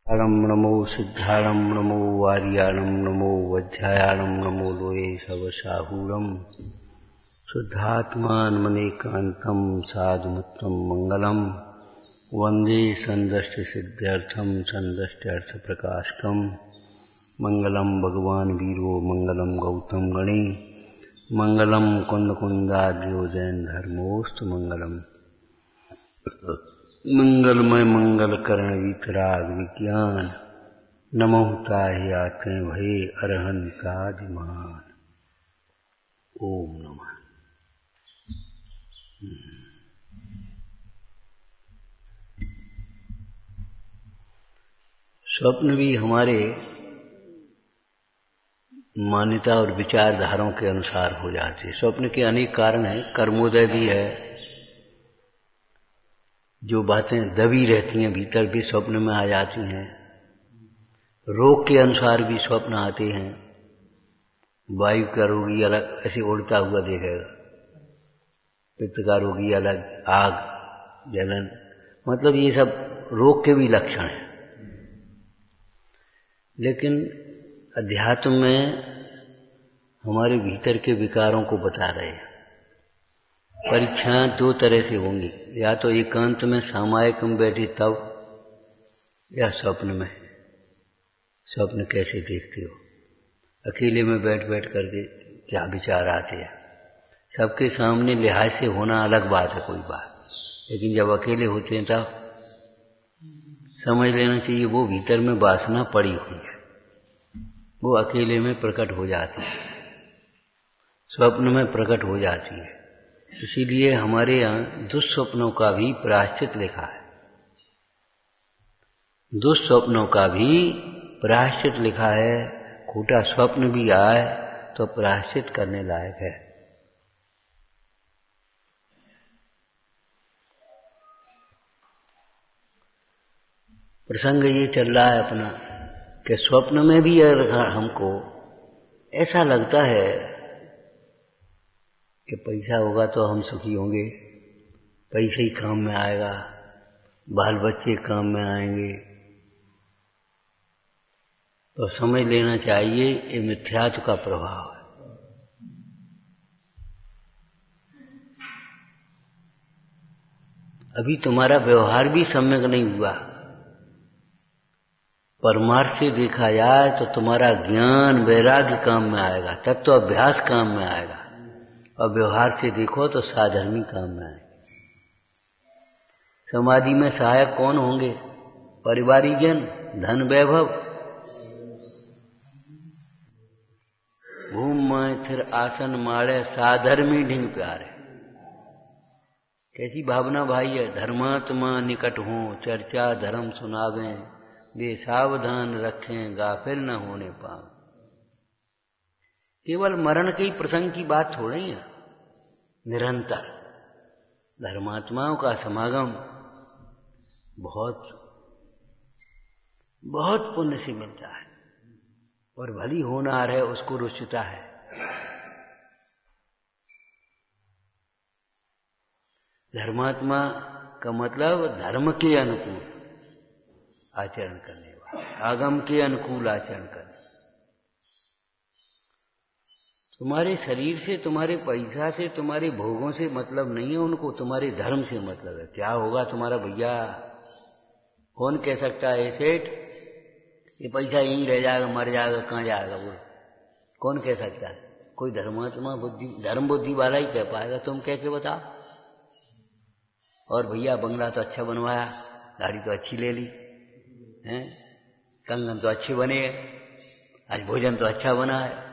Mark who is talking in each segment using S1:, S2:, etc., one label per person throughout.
S1: नमो सिद्धाणं नमो वार्याणं नमो वज्रायाणं नमो लोये सवसाहूरं शुद्धात्मानमनेकान्तं साधुमित्रं मङ्गलं वन्दे सन्दष्टिसिद्ध्यर्थं सन्दष्ट्यर्थप्रकाशकं मङ्गलं भगवान् वीरो मङ्गलं गौतम गणे मङ्गलं कुन्दकुन्दाद्यो जैन धर्मोऽस्तु मङ्गलम् मंगलमय मंगल करण वितराग विज्ञान नमो ताहि आते भये अरहंतादिमान। ओम नमः। स्वप्न भी हमारे मान्यता और विचारधाराओं के अनुसार हो जाते हैं। स्वप्न के अनेक कारण हैं। कर्मोदय भी है, जो बातें दबी रहती हैं भीतर भी स्वप्न में आ जाती हैं। रोग के अनुसार भी स्वप्न आते हैं। वायु का रोगी अलग ऐसे उड़ता हुआ देखेगा, पित्त का रोगी अलग, आग जलन, मतलब ये सब रोग के भी लक्षण हैं। लेकिन अध्यात्म में हमारे भीतर के विकारों को बता रहे हैं। परीक्षाएं दो तरह से होंगी, या तो एकांत में सामायिक में बैठे तब, या स्वप्न में। स्वप्न कैसे देखते हो? अकेले में बैठ बैठ करके क्या विचार आते हैं? सबके सामने लिहाज से होना अलग बात है, कोई बात, लेकिन जब अकेले होते हैं तब समझ लेना चाहिए वो भीतर में वासना पड़ी हुई है, वो अकेले में प्रकट हो जाती है, स्वप्न में प्रकट हो जाती है। इसीलिए हमारे यहाँ दुस्वप्नों का भी प्रायश्चित लिखा है। दुस्वप्नों का भी प्रायश्चित लिखा है। खोटा स्वप्न भी आए तो प्रायश्चित करने लायक है। प्रसंग ये चल रहा है अपना कि स्वप्न में भी हमको ऐसा लगता है कि पैसा होगा तो हम सुखी होंगे, पैसे ही काम में आएगा, बाल बच्चे काम में आएंगे। तो समझ लेना चाहिए ये मिथ्यात्व का प्रभाव है। अभी तुम्हारा व्यवहार भी सम्यक नहीं हुआ। परमार्थ से देखा जाए तो तुम्हारा ज्ञान वैराग्य काम में आएगा, तत्व अभ्यास काम में आएगा, और व्यवहार से देखो तो साधर्मी काम में आएगा। समाधि में सहायक कौन होंगे? परिवारीजन, धन वैभव, भूम माय थिर आसन माड़े साधर्मी ढिंग प्यारे। कैसी भावना भाई है? धर्मात्मा निकट हों, चर्चा धर्म सुनावें, वे सावधान रखें, गाफिल न होने पाओ। केवल मरण के ही प्रसंग की बात थोड़ी है। निरंतर धर्मात्माओं का समागम बहुत बहुत पुण्य से मिलता है, और भली होनार है उसको रुचता है। धर्मात्मा का मतलब धर्म के अनुकूल आचरण करने वाला, आगम के अनुकूल आचरण करने। तुम्हारे शरीर से, तुम्हारे पैसा से, तुम्हारे भोगों से मतलब नहीं है उनको, तुम्हारे धर्म से मतलब है। क्या होगा तुम्हारा भैया? कौन कह सकता है सेठ ये पैसा यहीं रह जाएगा, मर जाएगा, कहाँ जाएगा? वो कौन कह सकता है? कोई धर्मात्मा बुद्धि, धर्म बुद्धि वाला ही कह पाएगा। तुम कैसे बताओ? और भैया बंगला तो अच्छा बनवाया, गाड़ी तो अच्छी ले ली हैं, कंगन तो अच्छे बने, आज भोजन तो अच्छा बना है।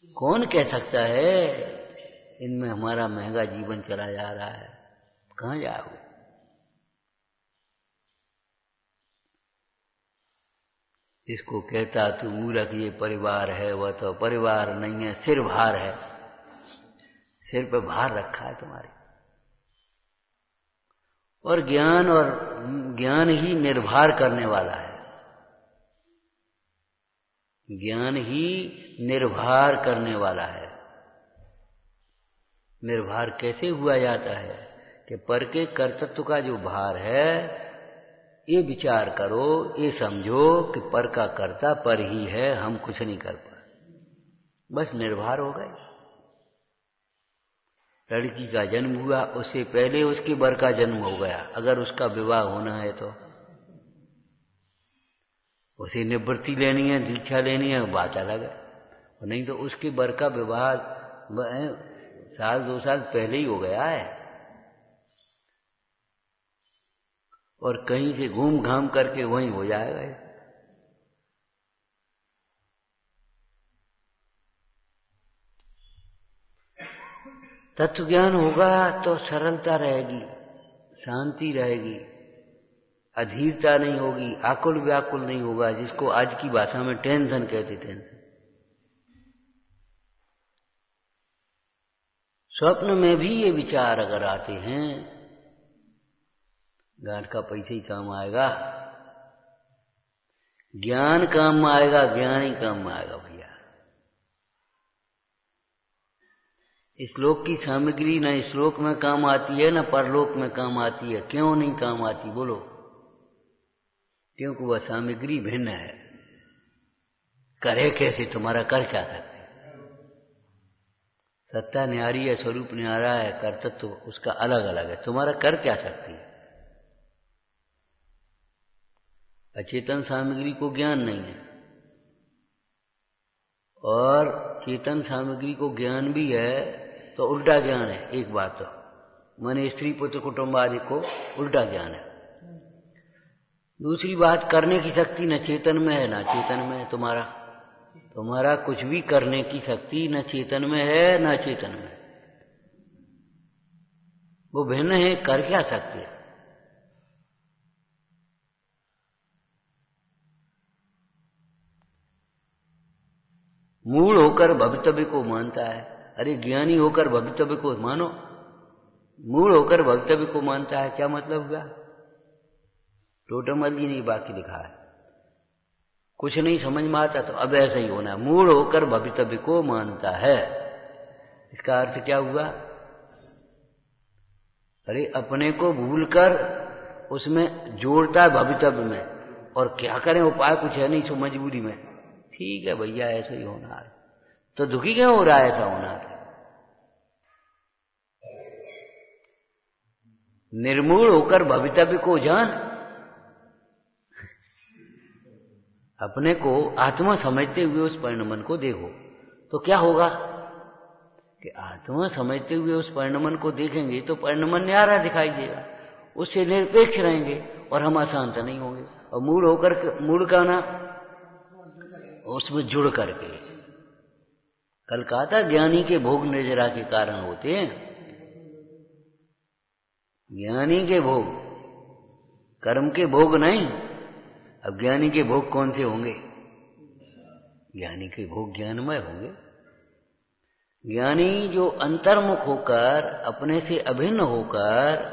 S1: कौन कह सकता है इनमें हमारा महंगा जीवन चला जा रहा है? कहाँ जाओगे? इसको कहता तू मूर्ख ये परिवार है, वह तो परिवार नहीं है, सिर भार है। सिर पे भार रखा है तुम्हारे। और ज्ञान ही निर्भर करने वाला है। ज्ञान ही निर्भर करने वाला है। निर्भर कैसे हुआ जाता है कि पर के कर्तृत्व का जो भार है ये विचार करो, ये समझो कि पर का कर्ता पर ही है, हम कुछ नहीं कर पाए, बस निर्भर हो गए। लड़की का जन्म हुआ, उससे पहले उसके बर का जन्म हो गया, अगर उसका विवाह होना है तो उसे निवृत्ति लेनी है, दीक्षा लेनी है, बात अलग है। नहीं तो उसके बर का विवाह 1-2 साल पहले ही हो गया है, और कहीं से घूम घाम करके वहीं हो जाएगा। तत्व ज्ञान होगा तो सरलता रहेगी, शांति रहेगी, अधीरता नहीं होगी, आकुल व्याकुल नहीं होगा, जिसको आज की भाषा में टेंशन कहते। टेंशन स्वप्न में भी ये विचार अगर आते हैं, गांठ का पैसे ही काम आएगा, ज्ञान काम आएगा, ज्ञान ही काम आएगा भैया। श्लोक की सामग्री न श्लोक में काम आती है, न परलोक में काम आती है। क्यों नहीं काम आती बोलो? क्योंकि वह सामग्री भिन्न है। करे कैसे? तुम्हारा कर क्या सकते? सत्ता न्यारी है, स्वरूप न्यारा है, कर्तत्व उसका अलग अलग है। तुम्हारा कर क्या सकती है? अचेतन सामग्री को ज्ञान नहीं है, और चेतन सामग्री को ज्ञान भी है तो उल्टा ज्ञान है। एक बात तो माने स्त्री पुत्र कुटुंब आदि को उल्टा ज्ञान है। दूसरी बात, करने की शक्ति न चेतन में है न चेतन में है। तुम्हारा कुछ भी करने की शक्ति न चेतन में है न चेतन में, वो भिन्न है। कर क्या सकते हैं? मूल होकर भवितव्य को मानता है। अरे ज्ञानी होकर भवितव्य को मानो, मूल होकर भवितव्य को मानता है, क्या मतलब हुआ? टोटमल जी ने बाकी लिखा है, कुछ नहीं समझ में आता तो अब ऐसा ही होना। मूल होकर भवितव्य को मानता है, इसका अर्थ क्या हुआ? अरे अपने को भूलकर उसमें जोड़ता है भवितव्य में, और क्या करें, उपाय कुछ है नहीं, सो मजबूरी में ठीक है भैया ऐसा ही होना है। तो दुखी क्यों हो रहा है? ऐसा होना है। निर्मूल होकर भवितव्य को जान, अपने को आत्मा समझते हुए उस परिणमन को देखो, तो क्या होगा कि आत्मा समझते हुए उस परिणमन को देखेंगे तो परिणमन न्यारा दिखाई देगा, उससे निरपेक्ष रहेंगे और हम अशांत नहीं होंगे। और मूल होकर, मूल का ना उसमें जुड़ करके, कल कहा था ज्ञानी के भोग निर्जरा के कारण होते हैं। ज्ञानी के भोग, कर्म के भोग नहीं। अब ज्ञानी के भोग कौन से होंगे? ज्ञानी के भोग ज्ञानमय होंगे। ज्ञानी जो अंतर्मुख होकर, अपने से अभिन्न होकर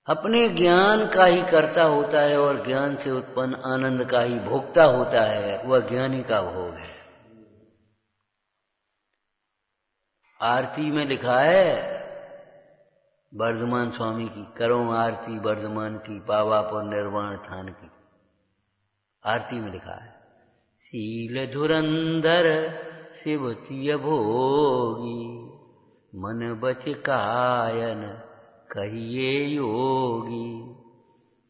S1: अपने ज्ञान का ही कर्ता होता है और ज्ञान से उत्पन्न आनंद का ही भोक्ता होता है, वह ज्ञानी का भोग है। आरती में लिखा है वर्धमान स्वामी की, करो आरती वर्धमान की, पावा पर निर्वाण थान की। आरती में लिखा है, शील धुरंधर शिव तिय भोगी, मन बच कायन कहिए योगी,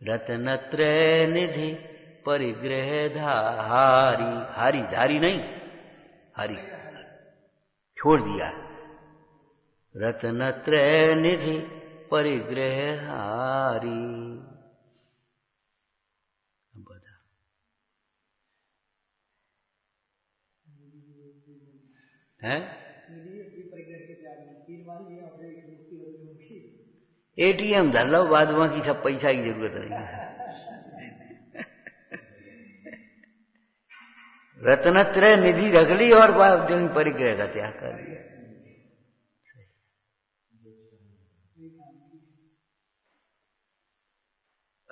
S1: रत्नत्रय निधि परिग्रह धारी। हारी, धारी नहीं, हरि छोड़ दिया। रत्नत्रय निधि परिग्रह हारी। बता, है एटीएम धर लो, बाद की सब पैसा की जरूरत नहीं है। रत्नत्रय निधि रख ली और परिग्रह का त्याग कर दिया।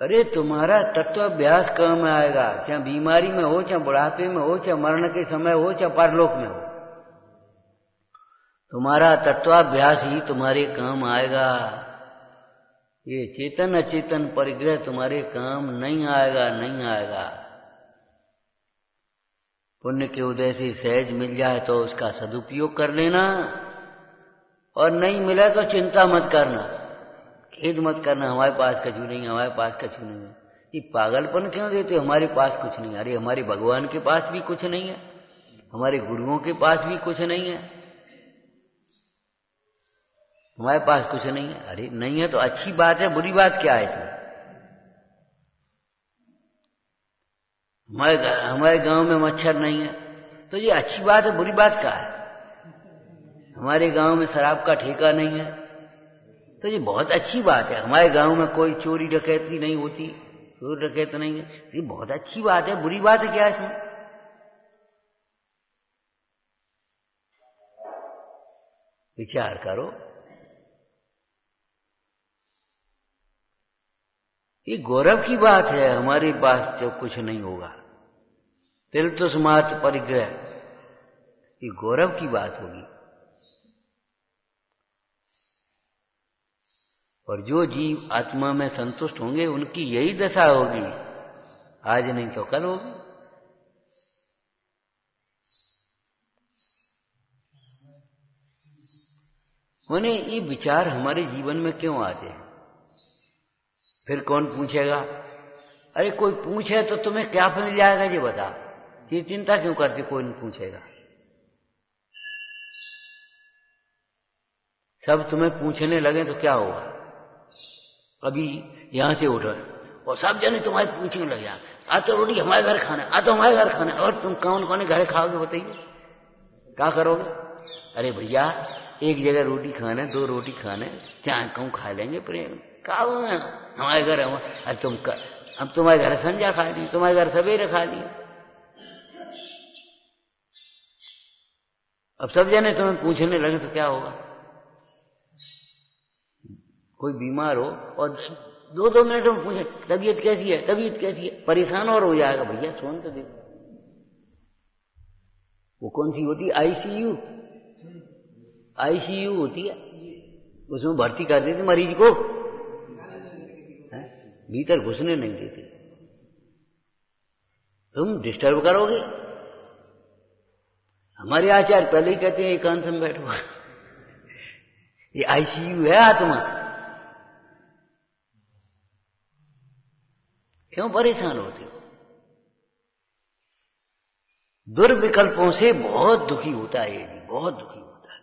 S1: अरे तुम्हारा तत्वाभ्यास काम में आएगा, चाहे बीमारी में हो, चाहे बुढ़ापे में हो, चाहे मरण के समय हो, चाहे परलोक में हो। तुम्हारा तत्वाभ्यास ही तुम्हारे काम आएगा। ये चेतन अचेतन परिग्रह तुम्हारे काम नहीं आएगा, नहीं आएगा। पुण्य के उदय से सहज मिल जाए तो उसका सदुपयोग कर लेना, और नहीं मिला तो चिंता मत करना, खेद मत करना, हमारे पास कछु नहीं, हमारे पास कछु नहीं है। ये पागलपन क्यों देते, हमारे पास कुछ नहीं। अरे हमारे भगवान के पास भी कुछ नहीं है, हमारे गुरुओं के पास भी कुछ नहीं है, हमारे पास कुछ नहीं है। अरे नहीं है तो अच्छी बात है, बुरी बात क्या है इसमें? हमारे गांव में मच्छर नहीं है तो ये अच्छी बात है, बुरी बात क्या है? हमारे गांव में शराब का ठेका नहीं है तो ये बहुत अच्छी बात है। हमारे गांव में कोई चोरी डकैती नहीं होती, चोर डकैत नहीं है, ये बहुत अच्छी बात है। बुरी बात है क्या इसमें? विचार करो। ये गौरव की बात है, हमारे पास जो कुछ नहीं होगा। तिल तो समात परिग्रह, ये गौरव की बात होगी। और जो जीव आत्मा में संतुष्ट होंगे उनकी यही दशा होगी, आज नहीं तो कल होगी। उन्हें ये विचार हमारे जीवन में क्यों आते हैं? फिर कौन पूछेगा? अरे कोई पूछे तो तुम्हें क्या मिल जाएगा ये बता, ये चिंता क्यों करते? कोई नहीं पूछेगा, सब तुम्हें पूछने लगे तो क्या होगा? अभी यहां से उठ रहे और सब जने तुम्हारे पूछने लगे, आ तो रोटी हमारे घर खाना, आ तो हमारे घर खाना, और तुम कौन कौन घर खाओगे बताइए, क्या करोगे? अरे भैया एक जगह रोटी खाना, 2 रोटी खाने, चाहे कहूं खा लेंगे प्रेम, क्या हमारे घर अब तुम्हारे घर संध्या खा ली, तुम्हारे घर सवेरे खा ली। अब सब जने तुम्हें पूछने लगे तो क्या होगा? कोई बीमार हो और 2-2 मिनट में पूछे तबीयत कैसी है, तबीयत कैसी है, परेशान और हो जाएगा। भैया सुन तो देखो, वो कौन सी होती है? आईसीयू, आईसीयू होती है, उसमें भर्ती कर देते मरीज को, भीतर घुसने नहीं देते। तुम डिस्टर्ब करोगे। हमारे आचार्य पहले ही कहते हैं एकांत में बैठो। ये आईसीयू है आत्मा, क्यों परेशान होते हो? दुर्विकल्पों से बहुत दुखी होता है, ये बहुत दुखी होता है।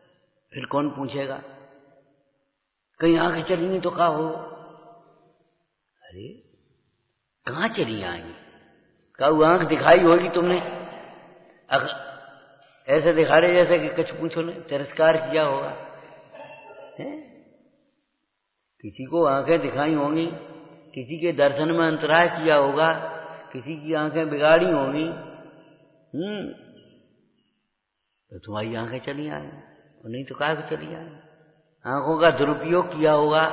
S1: फिर कौन पूछेगा? कहीं आंखें चली तो क्या हो? अरे कहां चली आएंगी? क्या आंख दिखाई होगी तुमने? ऐसे दिखा रहे जैसे कि कुछ पूछो ने तिरस्कार किया होगा है? किसी को आंखें दिखाई होंगी, किसी के दर्शन में अंतराय किया होगा, किसी की आंखें बिगाड़ी होंगी, तो तुम्हारी आंखें चली आएंगी, और नहीं तो काहे को चली आएंगी? आंखों का दुरुपयोग किया होगा,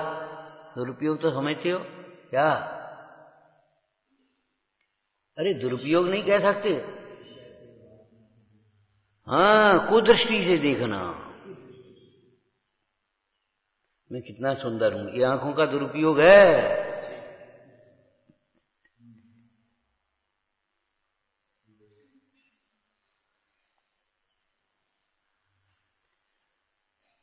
S1: दुरुपयोग तो समझते हो क्या? अरे दुरुपयोग नहीं कह सकते, हाँ कुदृष्टि से देखना, मैं कितना सुंदर हूं, ये आंखों का दुरुपयोग है।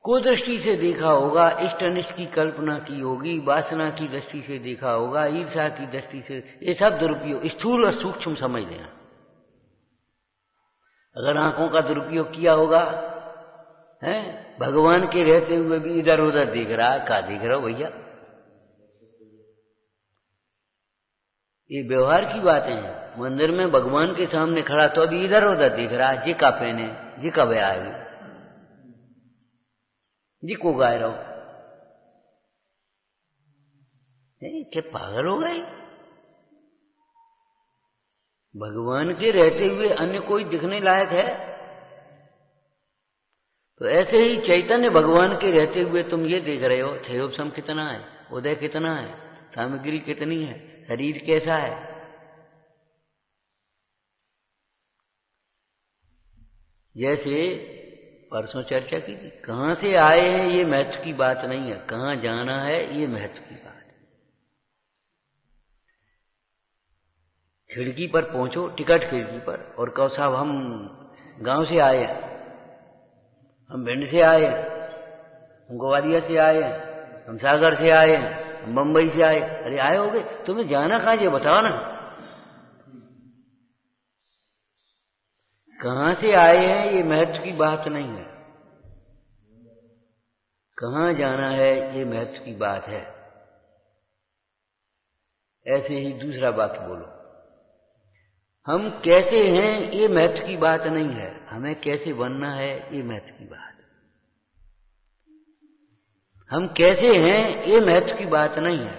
S1: कुदृष्टि से देखा होगा, इष्ट अनिष्ट की कल्पना की होगी, वासना की दृष्टि से देखा होगा, ईर्ष्या की दृष्टि से, ये सब दुरुपयोग, स्थूल और सूक्ष्म समझ लेना। अगर आंखों का दुरुपयोग किया होगा, है भगवान के रहते हुए भी इधर उधर देख रहा, क्या देख रहा हो भैया? ये व्यवहार की बातें हैं। मंदिर में भगवान के सामने खड़ा तो अभी इधर उधर देख रहा, जी का पहने, जी कब आएगी, जी को गाय रहो, क्या पागल हो गए? भगवान के रहते हुए अन्य कोई दिखने लायक है? तो ऐसे ही चैतन्य भगवान के रहते हुए तुम ये देख रहे हो, क्षयोपशम कितना है, उदय कितना है, सामग्री कितनी है, शरीर कैसा है। जैसे परसों चर्चा की थी, कहां से आए हैं ये महत्व की बात नहीं है, कहां जाना है ये महत्व की बात है। खिड़की पर पहुंचो, टिकट खिड़की पर, और कहो साहब हम गांव से आए हैं, हम भिंड से आए हैं, हम ग्वालियर से आए हैं, हम सागर से आए हैं, हम बंबई से आए। अरे आए होगे, तुम्हें जाना कहाँ ये बताओ ना। कहां से आए हैं ये महत्व की बात नहीं है, कहां जाना है ये महत्व की बात है। ऐसे ही दूसरा वाक्य बोलो, हम कैसे हैं ये महत्व की बात नहीं है, हमें कैसे बनना है ये महत्व की बात। हम कैसे हैं ये महत्व की बात नहीं है,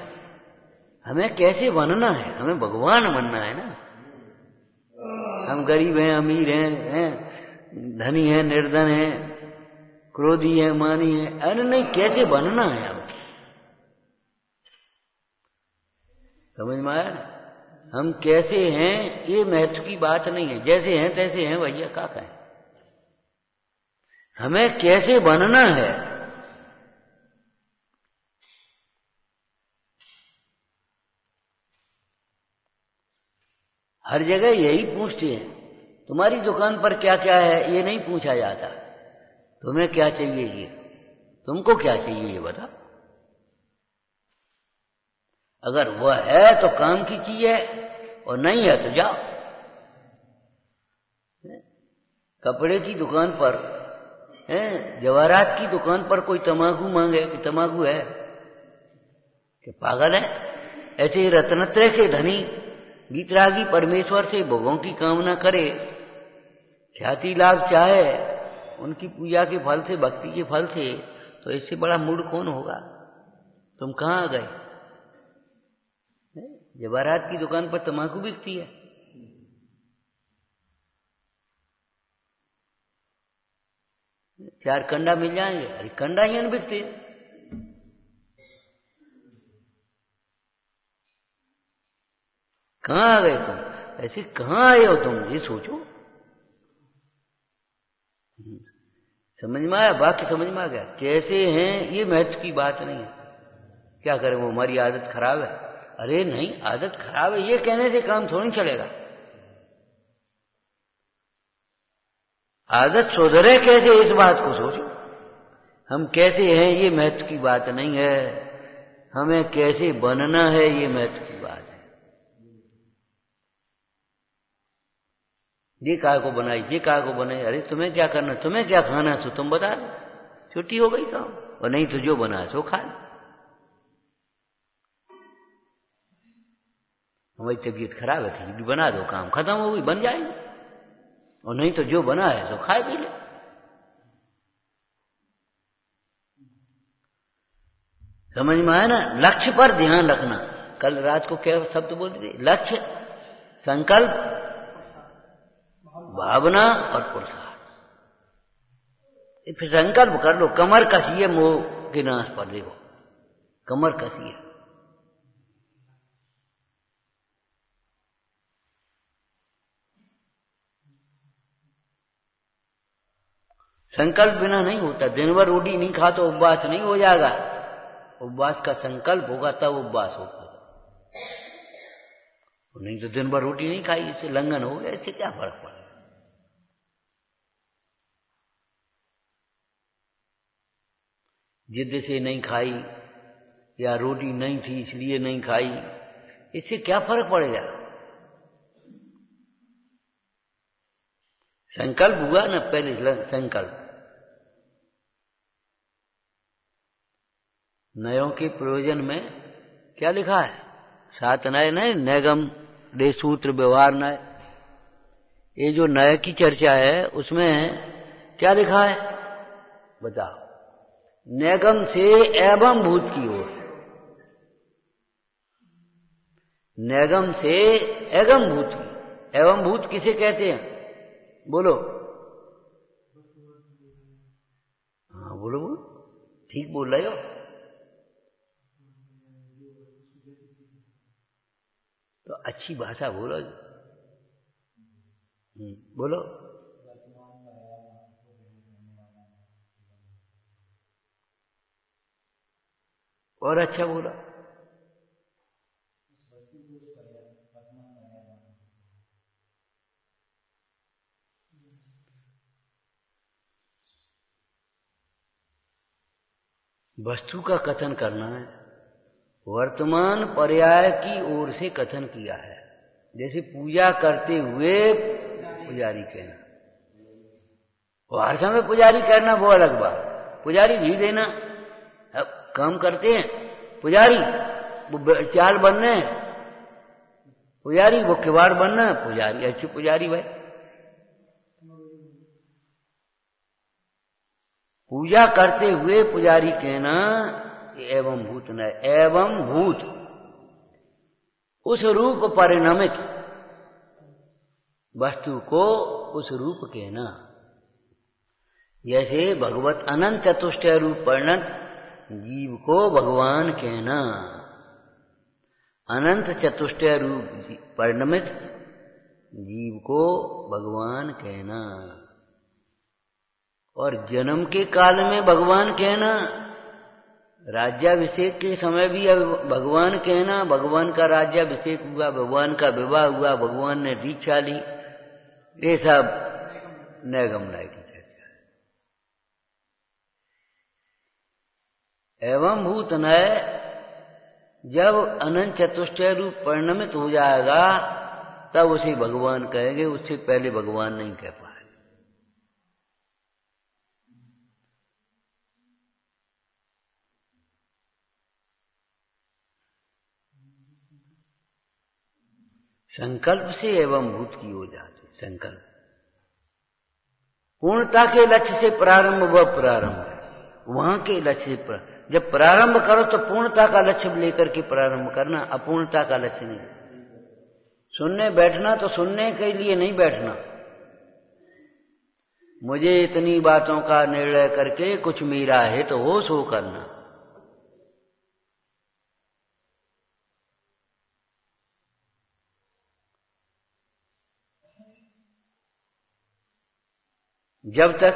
S1: हमें कैसे बनना है, हमें भगवान बनना है ना। हम गरीब हैं, अमीर हैं, धनी हैं, निर्धन हैं, क्रोधी हैं, मानी हैं, अरे नहीं, कैसे बनना है हमें, समझ में आया। हम कैसे हैं ये महत्व की बात नहीं है, जैसे हैं तैसे हैं भैया, क्या कहें। हमें कैसे बनना है, हर जगह यही पूछते हैं। तुम्हारी दुकान पर क्या क्या है ये नहीं पूछा जाता, तुम्हें क्या चाहिए ये, तुमको क्या चाहिए ये बता। अगर वह है तो काम की चीज है, और नहीं है तो जाओ। कपड़े की दुकान पर, जवाहरात की दुकान पर कोई तमाकू मांगे कि तमाकू है, कि पागल है। ऐसे ही रत्नत्रय के धनी वीतरागी परमेश्वर से भोगों की कामना करे, ख्याति लाभ चाहे उनकी पूजा के फल से, भक्ति के फल से, तो इससे बड़ा मूड कौन होगा। तुम कहां आ गए। जवाहरात की दुकान पर तमाकू बिकती है, चार कंडा मिल जाएंगे, अरे कंडा ही नहीं बिकते। कहां आ गए तुम, ऐसे कहां आए हो तुम, ये सोचो। समझ में आया, वाक्य समझ में आ गया। कैसे हैं ये महत्व की बात नहीं है। क्या करें, वो हमारी आदत खराब है। अरे नहीं, आदत खराब है ये कहने से काम थोड़ी चलेगा। आदत सुधरे कैसे, इस बात को सोचो। हम कैसे हैं ये महत्व की बात नहीं है, हमें कैसे बनना है ये महत्व की बात है। ये काय को बनाई, ये काय को बनाई, अरे तुम्हें क्या करना, तुम्हें क्या खाना सो तुम बता दो, छुट्टी हो गई काम। और नहीं तो जो बना सो खा लो। हमारी तबीयत खराब है, खिचड़ी बना दो, काम खत्म हो गई, बन जाएगी। और नहीं तो जो बना है तो खाए पी ले। समझ में आया ना। लक्ष्य पर ध्यान रखना। कल रात को क्या शब्द बोल रहे, लक्ष्य, संकल्प, भावना और पुरुषार्थ। फिर संकल्प कर लो, कमर कसिए मोह के नाश पर, देखो कमर कसिए। संकल्प बिना नहीं होता। दिन भर रोटी नहीं खा तो उपवास नहीं हो जाएगा, उपवास का संकल्प होगा तब उपवास होगा। नहीं तो दिन भर रोटी नहीं खाई, इससे लंघन हो गया, इससे क्या फर्क पड़ा। जिद से नहीं खाई या रोटी नहीं थी इसलिए नहीं खाई, इससे क्या फर्क पड़ेगा। संकल्प हुआ ना, पहले संकल्प। नयों के प्रयोजन में क्या लिखा है, 7 नय नय नैगम डे सूत्र व्यवहार नय। ये जो नय की चर्चा है उसमें क्या लिखा है बताओ। नैगम से एवं भूत की ओर, नैगम से एवं भूत की। एवं भूत किसे कहते हैं बोलो। हाँ बोलो बोलो, ठीक बोल रहे हो। तो अच्छी भाषा बोलो, बोलो। और अच्छा बोला। वस्तु का कथन करना है, वर्तमान पर्याय की ओर से कथन किया है। जैसे पूजा करते हुए पुजारी कहना, और हर समय पुजारी कहना वो अलग बात। पुजारी घी देना, अब काम करते हैं पुजारी, वो चाल बनने हैं पुजारी, वो किवाड़ बनना है पुजारी, अच्छी पुजारी भाई। पूजा करते हुए पुजारी कहना एवं भूत न, एवं भूत उस रूप परिणमित वस्तु को उस रूप कहना। जैसे भगवत अनंत चतुष्टय रूप परिणत जीव को भगवान कहना, अनंत चतुष्टय रूप परिणमित जीव को भगवान कहना। और जन्म के काल में भगवान कहना, राज्याभिषेक के समय भी भगवान कहना, भगवान का राज्याभिषेक हुआ, भगवान का विवाह हुआ, भगवान ने दीक्षा ली, ये सब नैगम नय की चर्चा है। एवं भूत नय जब अनंत चतुष्टय रूप परिणमित हो जाएगा तब उसे भगवान कहेंगे, उससे पहले भगवान नहीं कह पाए। संकल्प से एवं भूत की हो जाती। संकल्प पूर्णता के लक्ष्य से प्रारंभ, वह प्रारंभ है वहां के लक्ष्य से जब प्रारंभ करो तो पूर्णता का लक्ष्य लेकर के प्रारंभ करना, अपूर्णता का लक्ष्य नहीं। सुनने बैठना तो सुनने के लिए नहीं बैठना, मुझे इतनी बातों का निर्णय करके कुछ मेरा है तो हो सो करना। जब तक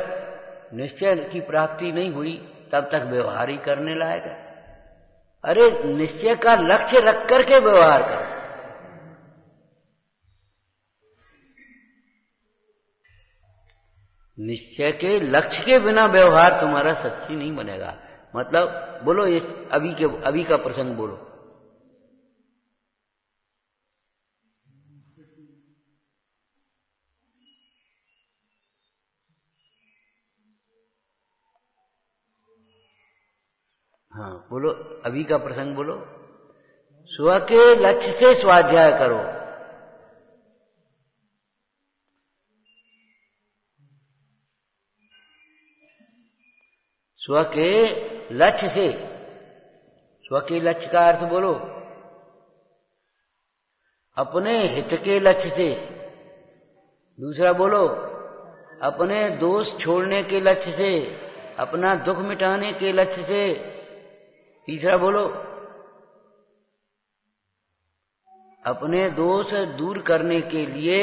S1: निश्चय की प्राप्ति नहीं हुई तब तक व्यवहार ही करने लायक है। अरे निश्चय का लक्ष्य रख करके व्यवहार करो। निश्चय के लक्ष्य के बिना व्यवहार तुम्हारा सच्ची नहीं बनेगा। मतलब बोलो, इस अभी का प्रसंग बोलो। हाँ बोलो, अभी का प्रसंग बोलो। स्व के लक्ष्य से स्वाध्याय करो। स्व के लक्ष्य से, स्व के लक्ष्य का अर्थ बोलो अपने हित के लक्ष्य से। दूसरा बोलो अपने दोष छोड़ने के लक्ष्य से, अपना दुख मिटाने के लक्ष्य से। तीसरा बोलो अपने दोष दूर करने के लिए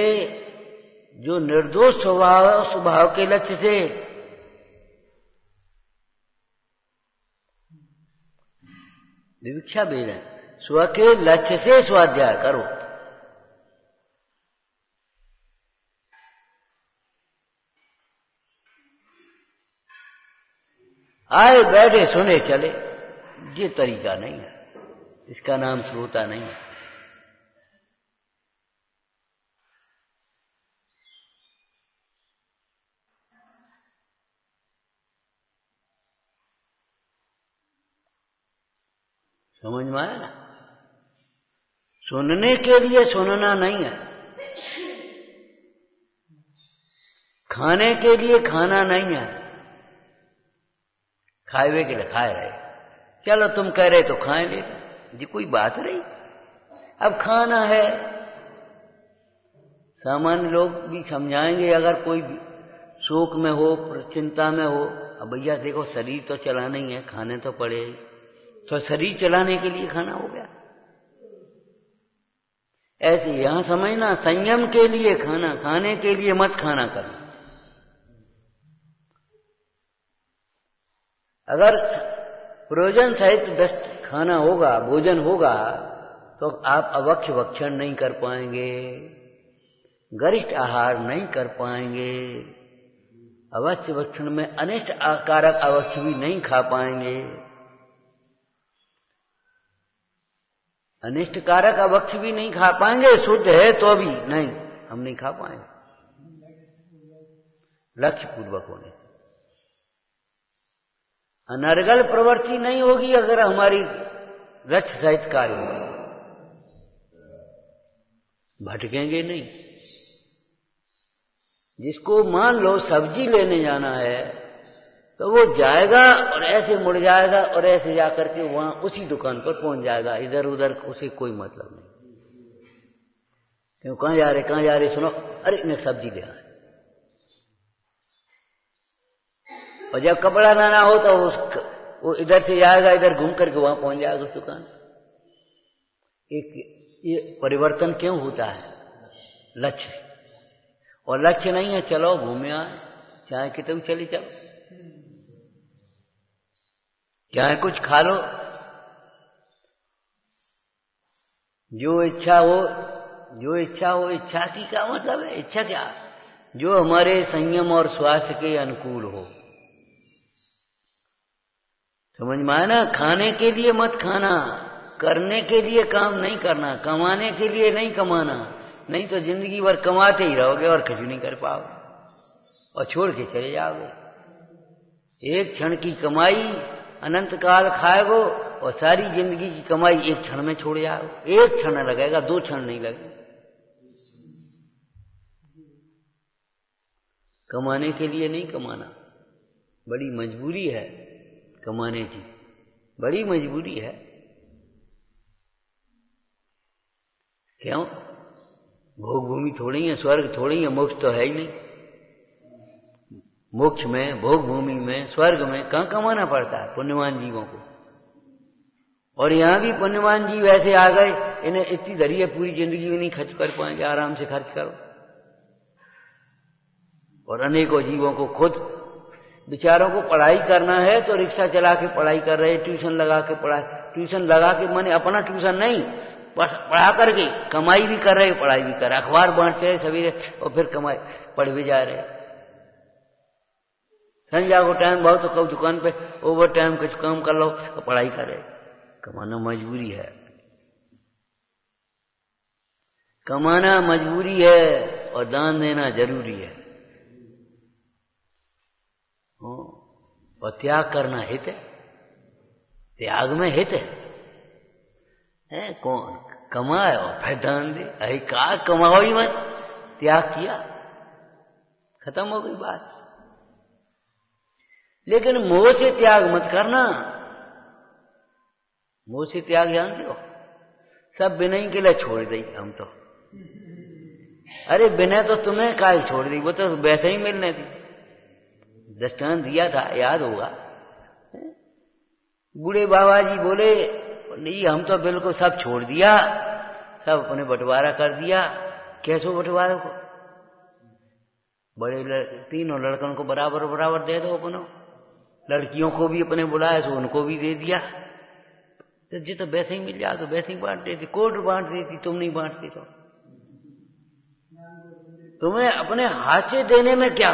S1: जो निर्दोष स्वभाव के लक्ष्य से। विवक्षा भेद है। स्व के लक्ष्य से स्वाध्याय करो। आए बैठे सुने चले, ये तरीका नहीं है, इसका नाम श्रोता नहीं है। समझ में आया ना? सुनने के लिए सुनना नहीं है, खाने के लिए खाना नहीं है। खाए के लिए खाए रहे, चलो तुम कह रहे तो खाए ले, जी कोई बात रही। अब खाना है, सामान्य लोग भी समझाएंगे अगर कोई शोक में हो, चिंता में हो। अब भैया देखो शरीर तो चलाना ही है, खाने तो पड़े, तो शरीर चलाने के लिए खाना हो गया। ऐसे यहां समझना, संयम के लिए खाना, खाने के लिए मत खाना करना। अगर प्रयोजन सहित खाना होगा, भोजन होगा, तो आप अवक्ष भक्षण नहीं कर पाएंगे, गरिष्ठ आहार नहीं कर पाएंगे, अवश्य भक्षण में अनिष्ट कारक अवश्य भी नहीं खा पाएंगे। अनिष्टकारक अभक्ष भी नहीं खा पाएंगे, शुद्ध है तो भी नहीं, हम नहीं खा पाएंगे लक्ष्य पूर्वक होने। अनर्गल प्रवृत्ति नहीं होगी अगर हमारी लक्ष्य सहित कार्य होगा, भटकेंगे नहीं। जिसको मान लो सब्जी लेने जाना है तो वो जाएगा और ऐसे मुड़ जाएगा और ऐसे जाकर के वहां उसी दुकान पर पहुंच जाएगा, इधर उधर उसे कोई मतलब नहीं। क्यों कहां जा रहे सुनो, अरे मैं सब्जी ले आए। और जब कपड़ा लाना हो तो वो इधर से जाएगा, इधर घूम करके वहां पहुंच जाएगा उस दुकान। ये परिवर्तन क्यों होता है? लक्ष्य। और लक्ष्य नहीं है चलो घूमे आए, चाहे कितने भी चले चलो, चाहे कुछ खा लो, जो इच्छा हो। इच्छा की क्या मतलब है? इच्छा क्या? जो हमारे संयम और स्वास्थ्य के अनुकूल हो। समझ में आया ना? खाने के लिए मत खाना, करने के लिए काम नहीं करना, कमाने के लिए नहीं कमाना, नहीं तो जिंदगी भर कमाते ही रहोगे और कुछ नहीं कर पाओगे और छोड़ के चले जाओगे। एक क्षण की कमाई अनंत काल खाएगो और सारी जिंदगी की कमाई एक क्षण में छोड़ जाओ। एक क्षण लगेगा, 2 क्षण नहीं लगेगा। कमाने के लिए नहीं कमाना, बड़ी मजबूरी है कमाने की, बड़ी मजबूरी है। क्यों? भोग भूमि थोड़ी है, स्वर्ग थोड़ी है, मोक्ष तो है ही नहीं। मोक्ष में, भोग भूमि में, स्वर्ग में कहां कमाना पड़ता है पुण्यवान जीवों को। और यहां भी पुण्यवान जीव ऐसे आ गए, इन्हें इतनी धरी है पूरी जिंदगी में नहीं खर्च कर पाएंगे, आराम से खर्च करो। और अनेकों जीवों को खुद बेचारों को पढ़ाई करना है तो रिक्शा चला के पढ़ाई कर रहे, ट्यूशन लगा के माने अपना ट्यूशन नहीं, पढ़ा करके कमाई भी कर रहे, पढ़ाई भी कर रहे, अखबार बांटते रहे सवेरे और फिर कमाई पढ़ भी जा रहे। संध्या को टाइम बहुत तो कब दुकान पे ओवर टाइम कुछ काम कर लो तो पढ़ाई कर रहे। कमाना मजबूरी है, कमाना मजबूरी है और दान देना जरूरी है। और त्याग करना हित है, त्याग में हित है। कौन कमाए और फिर दान दे? अरे का कमाओ ही मत, त्याग किया खत्म हो गई बात। लेकिन मोह से त्याग मत करना। मोह से त्याग जानते हो, सब विनय के लिए छोड़ दी हम तो। अरे विनय तो तुम्हें काहे छोड़ दी, वो तो वैसे ही मिलने थी। दृष्टांत दिया था, याद होगा। बूढ़े बाबा जी बोले नहीं हम तो बिल्कुल सब छोड़ दिया, सब अपने बंटवारा कर दिया। कैसो बंटवारा को? बड़े तीनों लड़कों को बराबर बराबर दे दो अपनों, लड़कियों को भी अपने बुलाए तो उनको भी दे दिया। तो जी तो वैसे ही मिल जाए तो वैसे ही बांट देती, कोर्ट बांट देती, तुम नहीं बांटती तो। तुम्हें अपने हाथ से देने में क्या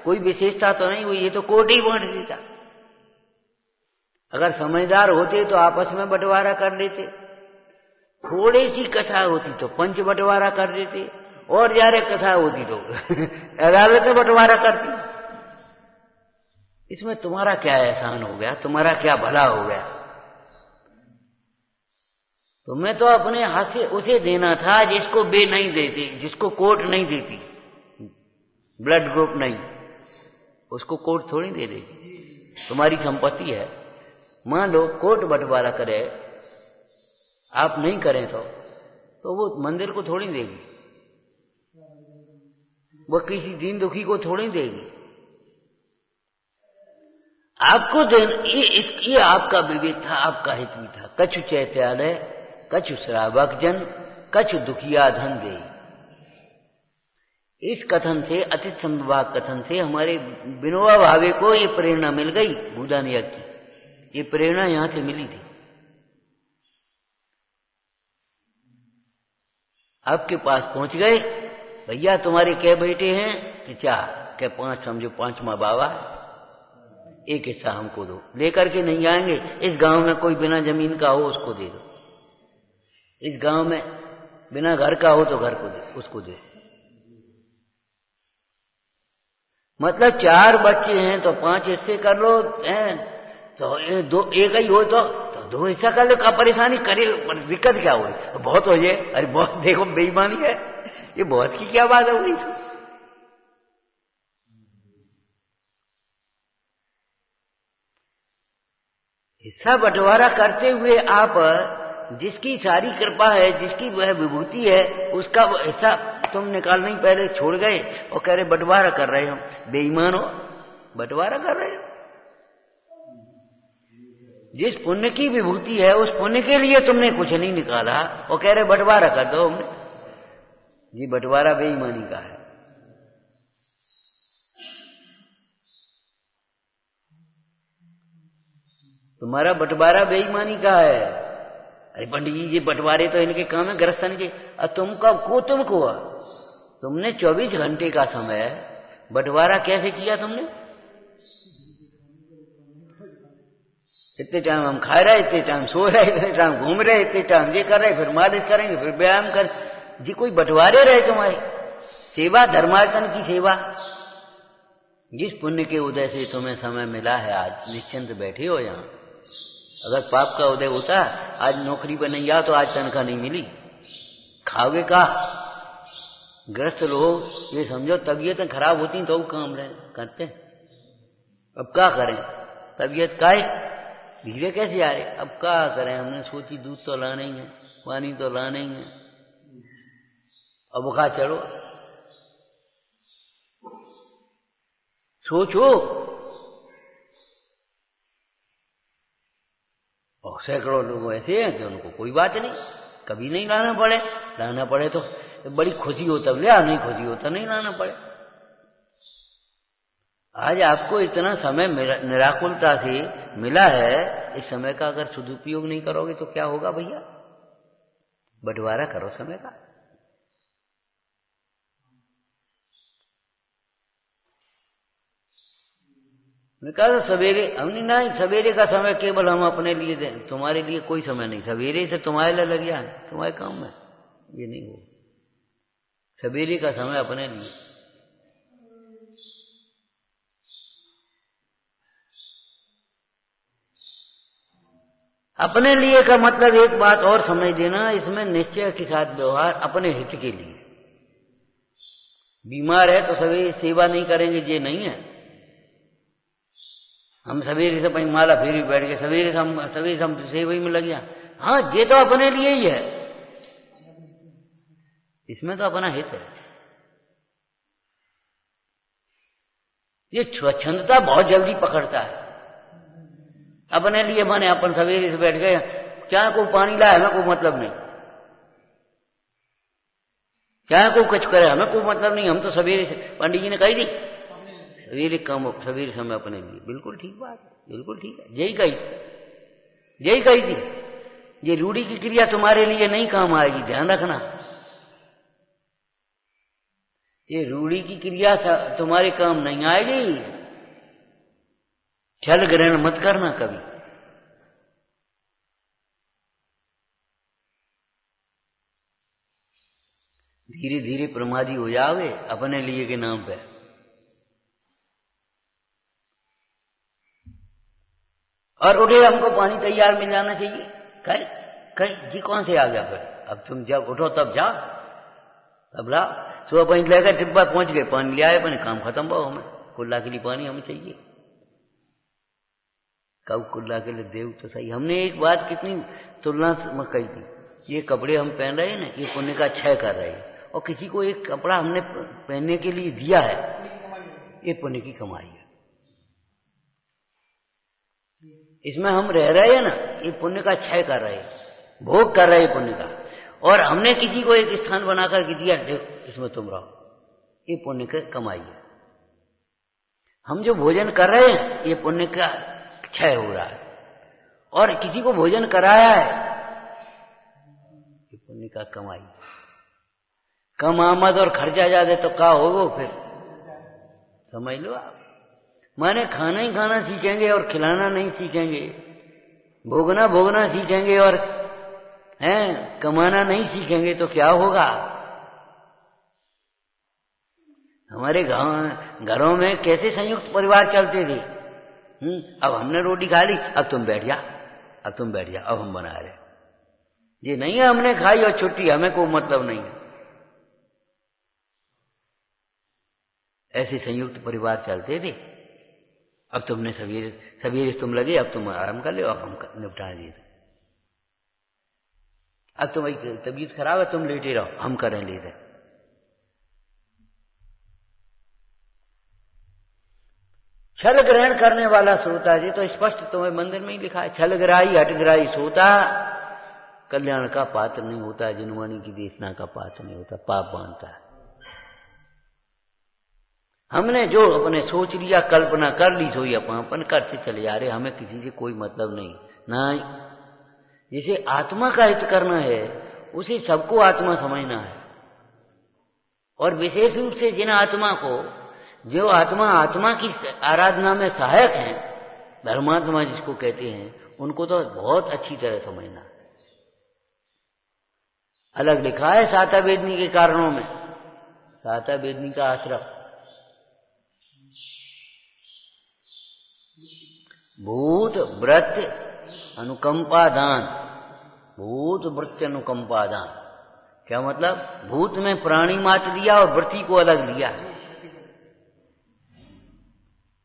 S1: कोई विशेषता तो नहीं हुई, ये तो कोर्ट ही बांट देता। अगर समझदार होते तो आपस में बंटवारा कर लेते, थोड़ी सी कथा होती तो पंच बंटवारा कर देते, और ज्यादा कथा होती तो अदालत में बंटवारा करती। इसमें तुम्हारा क्या एहसान हो गया, तुम्हारा क्या भला हो गया? तुम्हें तो अपने हाथ से उसे देना था जिसको बे नहीं देती, जिसको कोर्ट नहीं देती, ब्लड ग्रुप नहीं, उसको कोर्ट थोड़ी दे देगी। तुम्हारी संपत्ति है, मान लो कोर्ट बंटवारा करे, आप नहीं करें तो वो मंदिर को थोड़ी देगी, वो किसी दीन दुखी को थोड़ी देगी। आपको ये आपका विवेक था, आपका हित भी था। कछु चैत्यालय, कछु श्रावक जन, कछु दुखिया धन दे। इस कथन से, अतिथि संविभाग कथन से हमारे विनोबा भावे को ये प्रेरणा मिल गई। भूदान यज्ञ की ये प्रेरणा यहां से मिली थी। आपके पास पहुंच गए, भैया तुम्हारे क्या बेटे हैं? कि 4, क्या 5, समझो 5वां बाबा, एक हिस्सा हमको दो। लेकर के नहीं आएंगे, इस गांव में कोई बिना जमीन का हो उसको दे दो। इस गांव में बिना घर का हो तो घर को दे, उसको दे। मतलब 4 बच्चे हैं तो 5 हिस्से कर लो, तो एक ही हो तो 2 हिस्सा कर लो। का परेशानी करे, दिक्कत क्या हुई? बहुत हो जाए। अरे बहुत, देखो बेईमानी है ये, बहुत की क्या बात हो गई? हिस्सा बंटवारा करते हुए आप जिसकी सारी कृपा है, जिसकी वह विभूति है, उसका हिस्सा तुम निकालने ही पहले छोड़ गए और कह रहे बंटवारा कर रहे हो। बेईमान हो, बंटवारा कर रहे हो। जिस पुण्य की विभूति है उस पुण्य के लिए तुमने कुछ नहीं निकाला और कह रहे बंटवारा कर दो हमने। जी बंटवारा बेईमानी का है। तुम्हारा बंटवारा बेईमानी का है। अरे पंडित जी ये बंटवारे तो इनके काम है गृहस्थन के। और तुमको तुमने 24 घंटे का समय बंटवारा कैसे किया तुमने? इतने टाइम हम खा रहे, इतने टाइम सो रहे, इतने टाइम घूम रहे, इतने टाइम ये कर रहे, फिर मालिश करेंगे, फिर व्यायाम कर। जी कोई बंटवारे रहे तुम्हारी सेवा, धर्मार्जन की सेवा। जिस पुण्य के उदय से तुम्हें समय मिला है, आज निश्चिंत बैठे हो यहां। अगर पाप का उदय होता, आज नौकरी पर नहीं आ तो आज तनख्वाह नहीं मिली, खाओगे का? ग्रस्त लोग ये समझो तबीयतें खराब होती तो काम करते। अब क्या करें? तबीयत का धीरे कैसे आ रहे? अब क्या करें? हमने सोची दूध तो लाना ही है, पानी तो लाना ही है, अब बुखार चढ़ो। सोचो। और सैकड़ों लोग ऐसे हैं कि उनको कोई बात नहीं, कभी नहीं लाना पड़े। लाना पड़े तो बड़ी खुशी हो तब ले, नहीं खुशी हो तो नहीं लाना पड़े। आज आपको इतना समय निराकुलता से मिला है, इस समय का अगर सदुपयोग नहीं करोगे तो क्या होगा भैया? बंटवारा करो समय का। कहा सवेरे हमने नहीं, सवेरे का समय केवल हम अपने लिए दें, तुम्हारे लिए कोई समय नहीं। सवेरे से तुम्हारे लिए लग गया है, तुम्हारे काम में ये नहीं हो। सवेरे का समय अपने लिए। अपने लिए का मतलब एक बात और समझ देना, इसमें निश्चय के साथ व्यवहार अपने हित के लिए। बीमार है तो सवेरे सेवा नहीं करेंगे, ये नहीं है। हम सवेरे से अपनी माला फेरी बैठ गए, सवेरे से हम सेवा में लग गया। हाँ ये तो अपने लिए ही है, इसमें तो अपना हित है। ये स्वच्छंदता बहुत जल्दी पकड़ता है। अपने लिए माने अपन सवेरे से बैठ गए, चाहे को पानी लाए हमें कोई मतलब नहीं, चाहे को कुछ करे हमें कोई मतलब नहीं। हम तो सवेरे से, पंडित जी ने कही थी सवेरे काम, सवेरे समय अपने लिए। बिल्कुल ठीक बात है, बिल्कुल ठीक है, यही कही थी। ये रूढ़ी की क्रिया तुम्हारे लिए नहीं काम आएगी, ध्यान रखना। ये रूढ़ी की क्रिया तुम्हारे काम नहीं आएगी। छल ग्रहण मत करना कभी। धीरे धीरे प्रमादी हो जाओगे अपने लिए के नाम पे। और उठे हमको पानी तैयार मिल जाना चाहिए। कहीं जी कौन से आ गया फिर? अब तुम जब उठो तब जाओ, तब लाओ। सुबह पानी लेकर टिब्बा पहुंच गए, पानी ले आए, अपने काम खत्म हुआ। हमें कुल्ला के लिए पानी हमें चाहिए। कब कुल्ला के लिए देव तो सही। हमने एक बात कितनी तुलना में कही थी, ये कपड़े हम पहन रहे हैं ना, ये पुण्य का क्षय कर रहे हैं। और किसी को एक कपड़ा हमने पहनने के लिए दिया है, ये पुण्य की कमाई है। इसमें हम रह रहे हैं ना, ये पुण्य का क्षय कर रहे हैं, भोग कर रहे हैं पुण्य का। और हमने किसी को एक स्थान बनाकर के दिया, देखो इसमें तुम रहो, ये पुण्य की कमाई है। हम जो भोजन कर रहे हैं ये पुण्य का क्षय हो रहा है। और किसी को भोजन कराया है, ये पुण्य का कमाई। कम आमद और खर्चा ज्यादा तो क्या होगा फिर? समझ लो आप। माने खाना ही खाना सीखेंगे और खिलाना नहीं सीखेंगे, भोगना भोगना सीखेंगे और हैं, कमाना नहीं सीखेंगे तो क्या होगा। हमारे घरों में कैसे संयुक्त परिवार चलते थे। अब हमने रोटी खा ली, अब तुम बैठ जा, अब तुम बैठ जा, अब हम बना रहे। ये नहीं है हमने खाई और छुट्टी, हमें कोई मतलब नहीं है। ऐसे संयुक्त परिवार चलते थे। अब तुमने सवेरे सवेरे तुम लगे, अब तुम आराम कर ले, अब हम निपटा दिए। अब तुम्हारी तबीयत खराब है, तुम लेटे रहो, हम करें लेटे। छल ग्रहण करने वाला सोता जी, तो स्पष्ट तुम्हें मंदिर में ही लिखा है, छल ग्राही हटग्राही सोता कल्याण का पात्र नहीं होता, जिनवाणी की देशना का पात्र नहीं होता, पाप बांधता है। हमने जो अपने सोच लिया, कल्पना कर ली, सोई अपन करते चले जा रहे, हमें किसी से कोई मतलब नहीं ना। जिसे आत्मा का हित करना है उसे सबको आत्मा समझना है। और विशेष रूप से जिन आत्मा को, जो आत्मा की आराधना में सहायक हैं, धर्मात्मा जिसको कहते हैं, उनको तो बहुत अच्छी तरह समझना है। अलग लिखा है साता वेदनी के कारणों में, साता वेदनी का आश्रम, भूत व्रत अनुकंपा दान, भूत वृत्त अनुकंपा दान। क्या मतलब? भूत में प्राणी मात्र दिया और वृत्ति को अलग लिया।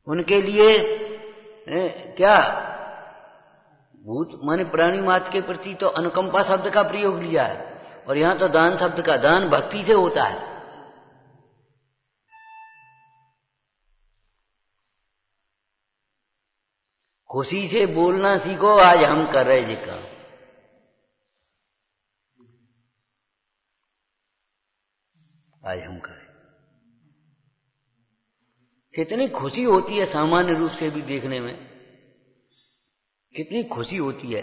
S1: उनके लिए क्या भूत माने प्राणी मात्र के प्रति तो अनुकंपा शब्द का प्रयोग लिया है, और यहां तो दान शब्द का, दान भक्ति से होता है। खुशी से बोलना सीखो, आज हम कर रहे जी काम। आज हम करें, कितनी खुशी होती है सामान्य रूप से भी देखने में, कितनी खुशी होती है,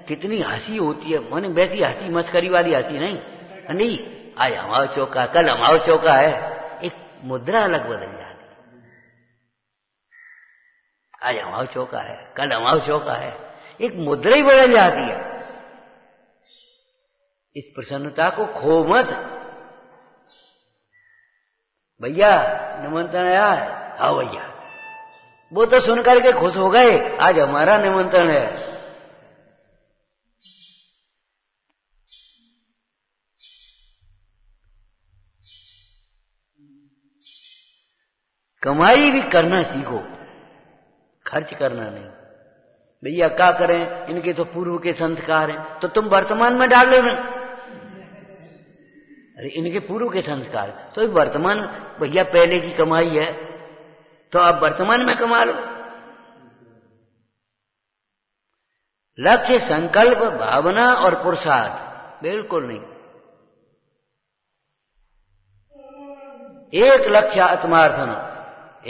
S1: कितनी हंसी होती है। माने वैसी हंसी मस्करी वाली हंसी नहीं, आज हमारा चौका, कल हमारा चौका है, एक मुद्रा अलग बदल जाती। आज हमारा चौका है, कल हमारा चौका है, एक मुद्रा ही बदल जाती है। इस प्रसन्नता को खो मत। भैया निमंत्रण आया है, आओ भैया, वो तो सुन करके खुश हो गए, आज हमारा निमंत्रण है। कमाई भी करना सीखो, खर्च करना नहीं। भैया क्या करें, इनके तो पूर्व के संस्कार हैं, तो तुम वर्तमान में डाल लो ना। अरे इनके पूर्व के संस्कार, तो वर्तमान, भैया पहले की कमाई है तो आप वर्तमान में कमा लो। लक्ष्य, संकल्प, भावना और पुरुषार्थ बिल्कुल नहीं। एक लक्ष्य आत्मार्थन,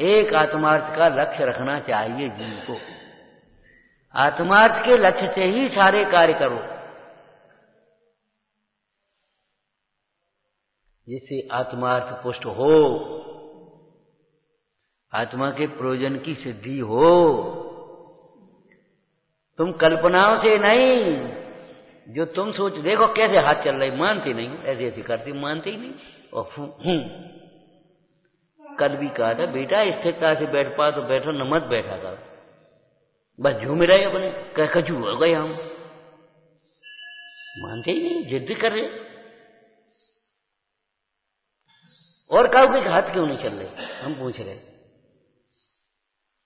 S1: एक आत्मार्थ का लक्ष्य रखना चाहिए जीव को। आत्मार्थ के लक्ष्य से ही सारे कार्य करो, जिससे आत्मार्थ पुष्ट हो, आत्मा के प्रयोजन की सिद्धि हो। तुम कल्पनाओं से नहीं, जो तुम सोच, देखो कैसे हाथ चल रहे, मानते नहीं, ऐसे ऐसे करते, मानते ही नहीं। और कल भी कहा था, बेटा स्थिरता से बैठ पा तो बैठो, न मत बैठा करो, बस झूम रहे अपने, कचू हो गए हम, मानते ही नहीं, जिद कर रहे। और काऊ के हाथ क्यों नहीं चल रहे, हम पूछ रहे,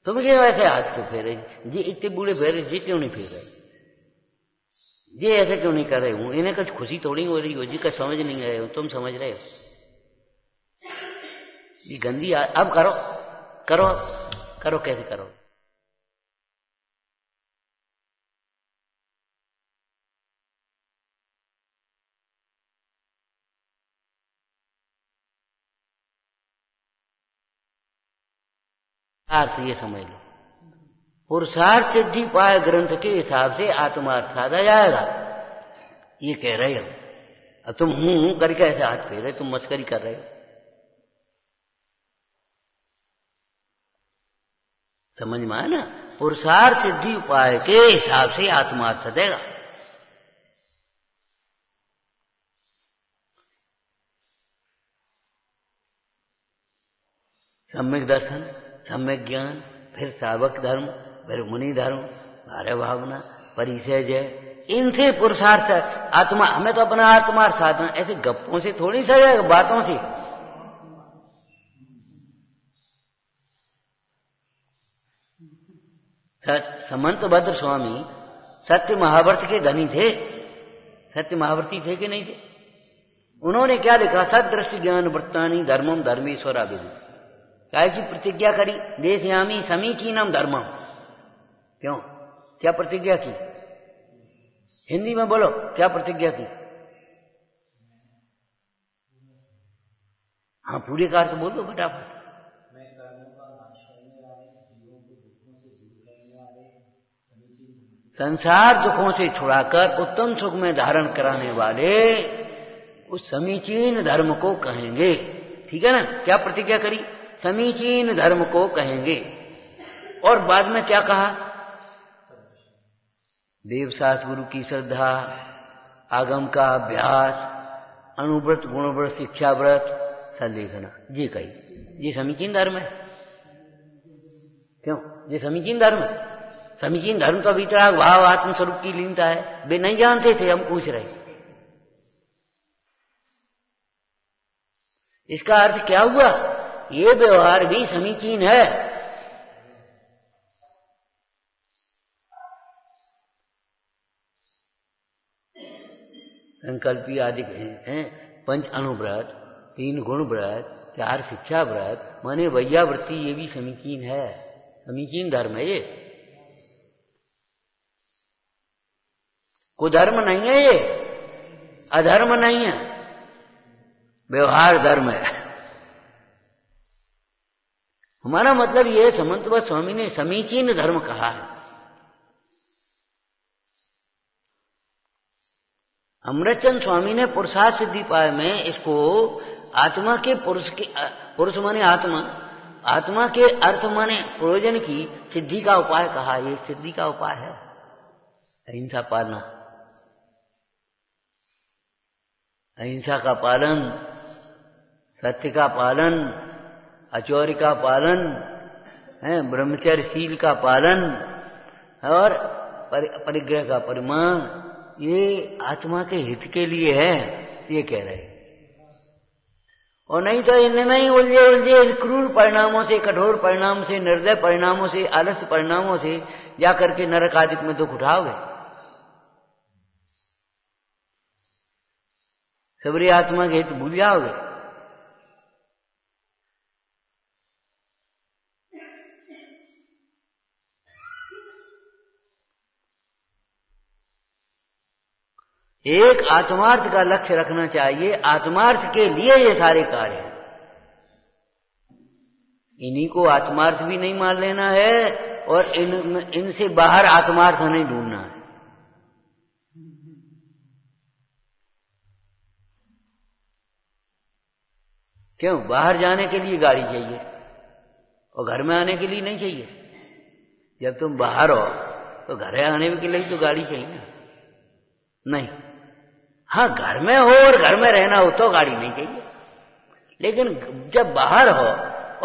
S1: तुम क्या वैसे हाथ क्यों फेरे जी, इतने बूढ़े फेरे जी क्यों नहीं फेर रहे जी, ऐसे क्यों नहीं कर रहे हूं, इन्हें कुछ खुशी थोड़ी हो रही हो जी, का समझ नहीं रहे हो, तुम समझ रहे हो ये गंदी। अब करो करो करो, कैसे करो? अर्थ ये समझ लो, पुरुषार्थ सिद्धि पाए ग्रंथ के हिसाब से आत्मार्थ साधा जाएगा, ये कह रहे हो। अब तुम हूं करके ऐसे हाथ फेर रहे, तुम मस्करी कर रहे हो। समझ में आया ना? पुरुषार्थ सिद्धि उपाय के हिसाब से आत्मार्थ सदेगा। सम्यक दर्शन, सम्यक ज्ञान, फिर सावक धर्म, फिर मुनि धर्म, आर्य भावना, परिचय जय, इनसे पुरुषार्थ आत्मा, हमें तो अपना आत्मा साधना ऐसे गप्पों से थोड़ी सा, बातों से। समंत भद्र स्वामी सत्य महावर्त के धनी थे, सत्य महावर्ती थे कि नहीं थे? उन्होंने क्या लिखा? सदृष्टि ज्ञान वृत्तानि धर्मम धर्मेश्वरा विदु। क्या की प्रतिज्ञा करी? देशयामी समीचीनम धर्मम। क्यों, क्या प्रतिज्ञा की? हिंदी में बोलो, क्या प्रतिज्ञा की? हाँ, पूरे का अर्थ बोल दो फटाफट। संसार दुखों से छुड़ाकर उत्तम सुख में धारण कराने वाले उस समीचीन धर्म को कहेंगे। ठीक है ना? क्या प्रतिज्ञा करी? समीचीन धर्म को कहेंगे। और बाद में क्या कहा? देवशास्त्र गुरु की श्रद्धा, आगम का अभ्यास, अनुव्रत गुणव्रत शिक्षा व्रत सलेखना, ये कही। ये समीचीन धर्म है। क्यों? ये समीचीन धर्म है। समीचीन धर्म तो वितराग भाव आत्मस्वरूप की लीनता है। वे नहीं जानते थे, हम पूछ रहे। इसका अर्थ क्या हुआ? ये व्यवहार भी समीचीन है। संकल्पी आदि हैं, पंच अनुव्रत, 3 गुण व्रत, 4 शिक्षा व्रत, माने वैयावृत्ति, ये भी समीचीन है, समीचीन धर्म है। ये कुधर्म नहीं है, ये अधर्म नहीं है, व्यवहार धर्म है। हमारा मतलब ये, समंतवत स्वामी ने समीचीन धर्म कहा है। अमृतचंद स्वामी ने पुरुषार्थ सिद्धि पाय में इसको आत्मा के पुरुष माने आत्मा, आत्मा के अर्थ माने प्रयोजन की सिद्धि का उपाय कहा। ये सिद्धि का उपाय है, अहिंसा पालना, अहिंसा का पालन, सत्य का पालन, अचौर्य का पालन है, ब्रह्मचर्यशील का पालन और परिग्रह का परिमाण, ये आत्मा के हित के लिए है, ये कह रहे। और नहीं तो इनमें ही उलझे क्रूर परिणामों से, कठोर परिणाम से, निर्दय परिणामों से, आलस्य परिणामों से जाकर के नरक आदि में दुख उठाओगे। सबरी आत्मा के हित भूल जाओगे। एक आत्मार्थ का लक्ष्य रखना चाहिए, आत्मार्थ के लिए ये सारे कार्य हैं। इन्हीं को आत्मार्थ भी नहीं मान लेना है और इनसे बाहर आत्मार्थ नहीं ढूंढना है। क्यों? बाहर जाने के लिए गाड़ी चाहिए और घर में आने के लिए नहीं चाहिए। जब तुम बाहर हो तो घर आने के लिए तो गाड़ी चाहिए ना? नहीं। हाँ, घर में हो और घर में रहना हो तो गाड़ी नहीं चाहिए, लेकिन जब बाहर हो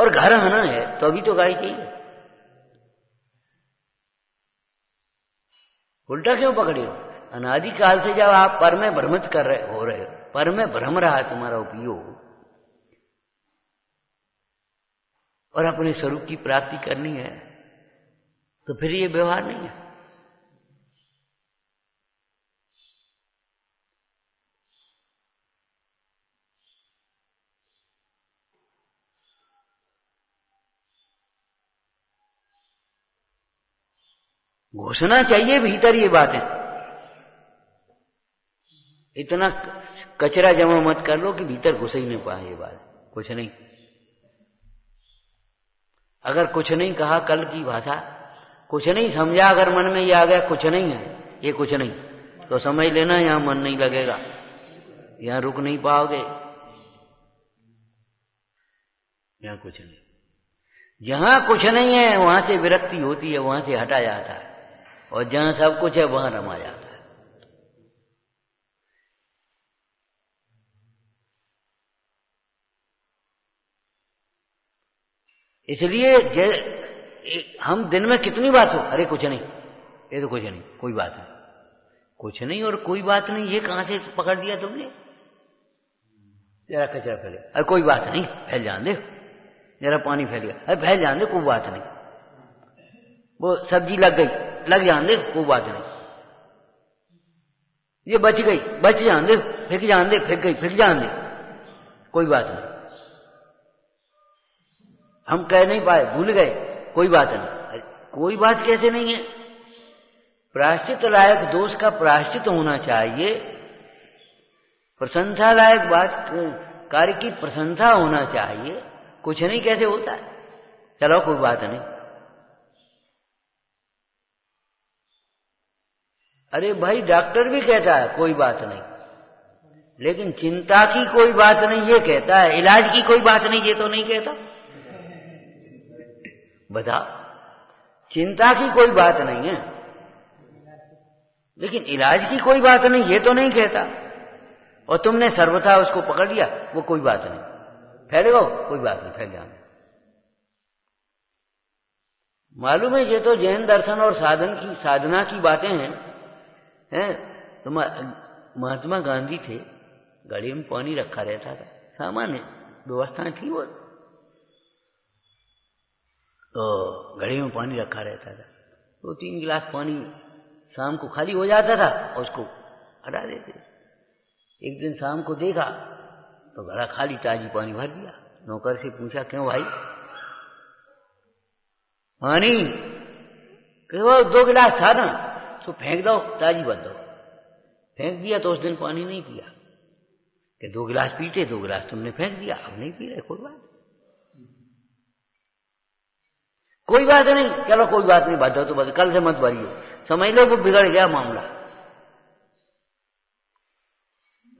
S1: और घर आना है तो अभी तो गाड़ी चाहिए। उल्टा क्यों पकड़े हो? अनादिकाल से जब आप पर में भ्रमित हो रहे हो, पर में भ्रम रहा है तुम्हारा उपयोग, और अपने स्वरूप की प्राप्ति करनी है, तो फिर ये व्यवहार नहीं है। घोषणा चाहिए भीतर ये बातें। इतना कचरा जमा मत कर लो कि भीतर घुस ही नहीं पाए ये बात। कुछ नहीं, अगर कुछ नहीं कहा, कल की भाषा, कुछ नहीं समझा, अगर मन में ये आ गया कुछ नहीं है, ये कुछ नहीं, तो समझ लेना यहां मन नहीं लगेगा, यहां रुक नहीं पाओगे, यहां कुछ नहीं। जहां कुछ नहीं है वहां से विरक्ति होती है, वहां से हटा जाता है, और जहां सब कुछ है वहां रमा जाता है। इसलिए हम दिन में कितनी बात हो, अरे कुछ नहीं, ये तो कुछ नहीं, कोई बात नहीं, कुछ नहीं और कोई बात नहीं, ये कहां से पकड़ दिया तुमने? जरा कचरा फैले, अरे कोई बात नहीं, फैल जान दे, जरा पानी फैल गया, अरे फैल जान दे, कोई बात नहीं, वो सब्जी लग गई, लग जान दे, कोई बात नहीं, ये बच गई, बच जान दे, फेंक जान दे, फेंक गई, फेंक जान दे, कोई बात नहीं। हम कह नहीं पाए, भूल गए, कोई बात नहीं। कोई बात कैसे नहीं है? प्रायश्चित लायक दोष का प्रायश्चित होना चाहिए, प्रशंसा लायक बात कार्य की प्रशंसा होना चाहिए, कुछ नहीं कैसे होता है? चलो कोई बात नहीं। अरे भाई डॉक्टर भी कहता है कोई बात नहीं, लेकिन चिंता की कोई बात नहीं ये कहता है, इलाज की कोई बात नहीं ये तो नहीं कहता। बता, चिंता की कोई बात नहीं है, लेकिन इलाज की कोई बात नहीं ये तो नहीं कहता। और तुमने सर्वथा उसको पकड़ लिया, वो कोई बात नहीं, फैलेगा कोई बात नहीं, फैल जाना। मालूम है ये तो जैन दर्शन और साधना की बातें हैं। तो महात्मा गांधी थे, घड़े में पानी रखा रहता था, सामान्य व्यवस्था थी वो, तो घड़े में पानी रखा रहता था, 2-3 गिलास पानी शाम को खाली हो जाता था और उसको हटा देते। एक दिन शाम को देखा तो घड़ा खाली, ताजी पानी भर दिया। नौकर से पूछा क्यों भाई? पानी कहो 2 गिलास था ना, तो फेंक दो, ताजी भर दो। फेंक दिया तो उस दिन पानी नहीं पिया, कि 2 गिलास पीते, 2 गिलास तुमने फेंक दिया, अब नहीं पी रहे, कोई बात नहीं, चलो कोई बात नहीं, भर दो तो बस, कल से मत भरिए, समझ लो वो बिगड़ गया मामला।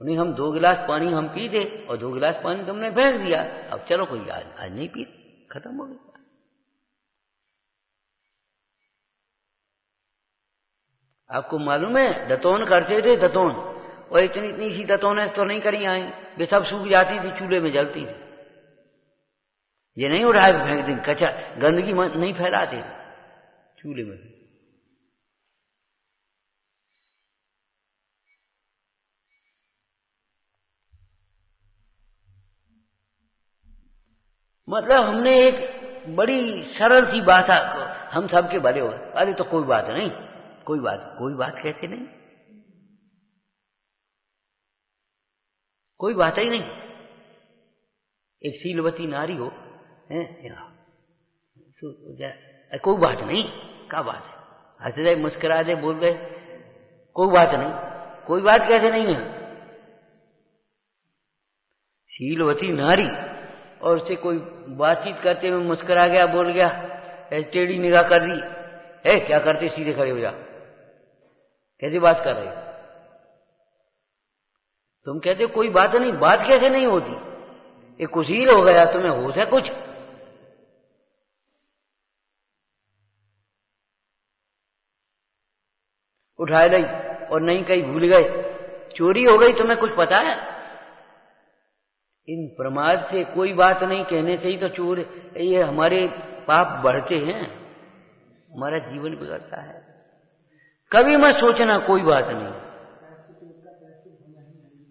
S1: नहीं, हम 2 गिलास पानी हम पी थे और 2 गिलास पानी तुमने फेंक दिया, अब चलो कोई आज नहीं पी, खत्म हो गया। आपको मालूम है दतौन करते थे, दतौन, और इतनी सी दतौन तो नहीं करी आई, वे सब सूख जाती थी, चूल्हे में जलती थी। ये नहीं उठा के फेंक दी, कचरा गंदगी नहीं फैलाते चूल्हे में। मतलब हमने एक बड़ी सरल सी बात है, हम सबके भले हो, अरे तो कोई बात नहीं, कोई बात कैसे नहीं, कोई बात ही नहीं। एक शीलवती नारी हो, कोई बात नहीं, क्या बात है, हंस दे, मुस्कुरा दे, बोल दे, कोई बात नहीं, कोई बात कैसे नहीं है। शीलवती नारी, और उससे कोई बातचीत करते हुए मुस्कुरा गया, बोल गया, टेढ़ी निगाह कर दी, क्या करते, सीधे खड़े हो जा, कैसी बात कर रहे हो? तुम कहते हो कोई बात नहीं, बात कैसे नहीं होती? ये कुशील हो गया, तुम्हें होश है कुछ? उठा ली और नहीं कहीं भूल गए, चोरी हो गई, तुम्हें कुछ पता है? इन प्रमाद से, कोई बात नहीं कहने से ही तो चोर, ये हमारे पाप बढ़ते हैं, हमारा जीवन बिगड़ता है। कभी मत सोचना कोई बात नहीं,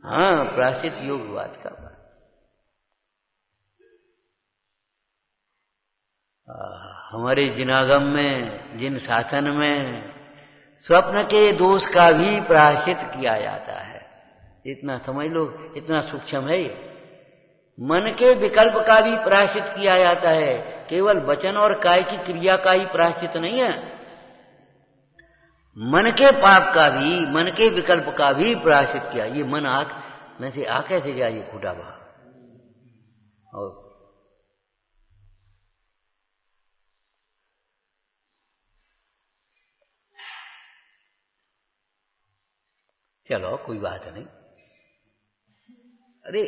S1: हाँ, प्रायश्चित योग बात का बात। हमारे जिनागम में, जिन शासन में स्वप्न के दोष का भी प्रायश्चित किया जाता है, इतना समझ लो, इतना सूक्ष्म है। मन के विकल्प का भी प्रायश्चित किया जाता है, केवल वचन और काय की क्रिया का ही प्रायश्चित नहीं है, मन के पाप का भी, मन के विकल्प का भी प्रायश्चित किया। ये मन आंख में से आ कैसे जाए, फूटा बहा, और चलो कोई बात नहीं। अरे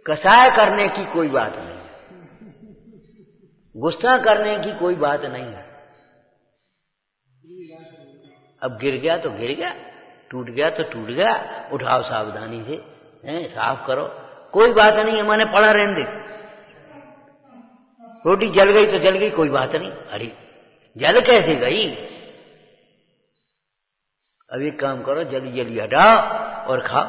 S1: कसाय करने की कोई बात नहीं, गुस्सा करने की कोई बात नहीं है। अब गिर गया तो गिर गया, टूट गया तो टूट गया, उठाओ सावधानी से, साफ करो, कोई बात नहीं है, मैंने पढ़ा रहने दे, रोटी जल गई तो जल गई, कोई बात नहीं, अरे जल कैसे गई? अब एक काम करो, जली जली हटाओ और खाओ।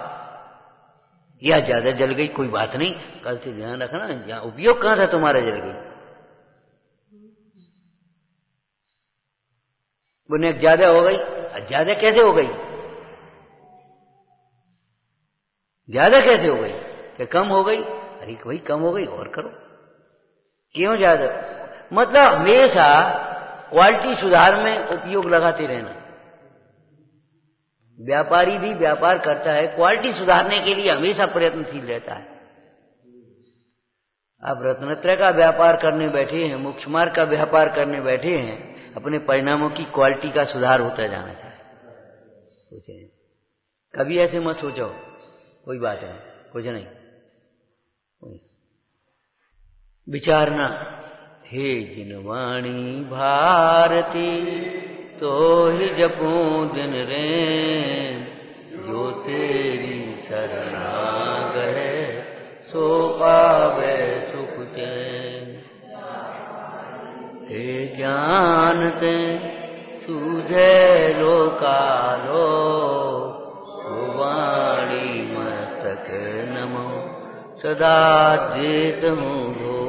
S1: या ज्यादा जल गई, कोई बात नहीं, कल से ध्यान रखना, यहाँ उपयोग कहां था तुम्हारा, जल गई। बोले ज्यादा हो गई, ज्यादा कैसे हो गई? ज्यादा कैसे हो गई? कि कम हो गई, अरे भाई कम हो गई और करो। क्यों ज्यादा? मतलब हमेशा क्वालिटी सुधार में उपयोग लगाते रहना। व्यापारी भी व्यापार करता है, क्वालिटी सुधारने के लिए हमेशा प्रयत्नशील रहता है। आप रत्नत्रय का व्यापार करने बैठे हैं, मोक्ष मार्ग का व्यापार करने बैठे हैं, अपने परिणामों की क्वालिटी का सुधार होता जाना चाहिए। सोचे कभी ऐसे मत सोचो, कोई बात नहीं, कुछ नहीं, विचारना। हे जिनवाणी भारती तो ही जपूं दिन रैन, जो तेरी शरणा गए सो पावे सुख चैन। हे जानते सूझे लोकालो, वाणी मस्तक नमो सदा जेत हूँ